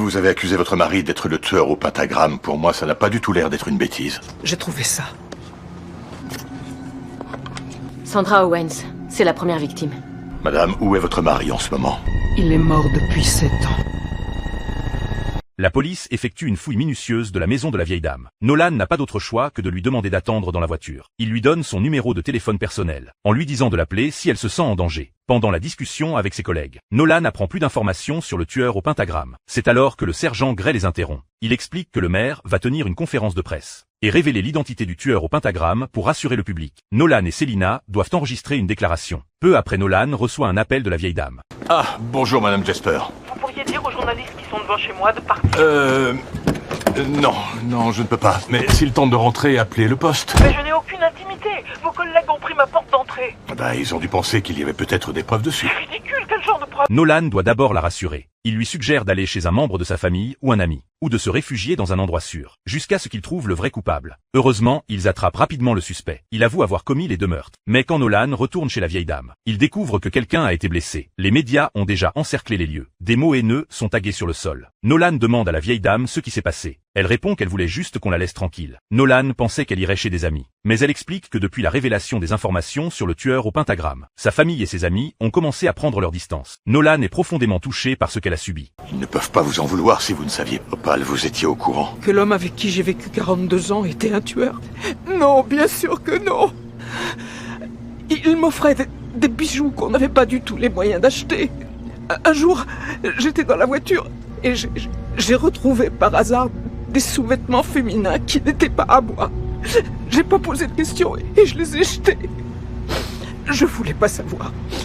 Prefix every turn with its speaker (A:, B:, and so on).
A: Vous avez accusé votre mari d'être le tueur au pentagramme. Pour moi, ça n'a pas du tout l'air d'être une bêtise.
B: J'ai trouvé ça.
C: Sandra Owens, c'est la première victime.
A: Madame, où est votre mari en ce moment?
B: Il est mort depuis 7 ans.
D: La police effectue une fouille minutieuse de la maison de la vieille dame. Nolan n'a pas d'autre choix que de lui demander d'attendre dans la voiture. Il lui donne son numéro de téléphone personnel, en lui disant de l'appeler si elle se sent en danger. Pendant la discussion avec ses collègues, Nolan apprend plus d'informations sur le tueur au pentagramme. C'est alors que le sergent Gray les interrompt. Il explique que le maire va tenir une conférence de presse et révéler l'identité du tueur au pentagramme pour rassurer le public. Nolan et Selina doivent enregistrer une déclaration. Peu après, Nolan reçoit un appel de la vieille dame.
A: Ah, bonjour Madame Jasper.
E: Vous pourriez dire aux journalistes qui sont devant chez moi de partir.
A: Non, je ne peux pas. Mais s'il tente de rentrer, appelez le poste.
E: Mais je n'ai aucune intimité. Vos collègues ont pris ma porte d'entrée.
A: Ils ont dû penser qu'il y avait peut-être des preuves dessus.
E: C'est ridicule, quel genre de preuve?
D: Nolan doit d'abord la rassurer. Il lui suggère d'aller chez un membre de sa famille ou un ami, ou de se réfugier dans un endroit sûr, jusqu'à ce qu'il trouve le vrai coupable. Heureusement, ils attrapent rapidement le suspect. Il avoue avoir commis les 2 meurtres. Mais quand Nolan retourne chez la vieille dame, il découvre que quelqu'un a été blessé. Les médias ont déjà encerclé les lieux. Des mots haineux sont tagués sur le sol. Nolan demande à la vieille dame ce qui s'est passé. Elle répond qu'elle voulait juste qu'on la laisse tranquille. Nolan pensait qu'elle irait chez des amis. Mais elle explique que depuis la révélation des informations sur le tueur au pentagramme, sa famille et ses amis ont commencé à prendre leur distance. Nolan est profondément touché par ce qu'elle a subi.
A: Ils ne peuvent pas vous en vouloir si vous ne saviez. Opal, vous étiez au courant.
B: Que l'homme avec qui j'ai vécu 42 ans était un tueur? Non, bien sûr que non. Il m'offrait des bijoux qu'on n'avait pas du tout les moyens d'acheter. Un jour, j'étais dans la voiture et j'ai retrouvé par hasard des sous-vêtements féminins qui n'étaient pas à moi. J'ai pas posé de questions et je les ai jetés. Je voulais pas savoir.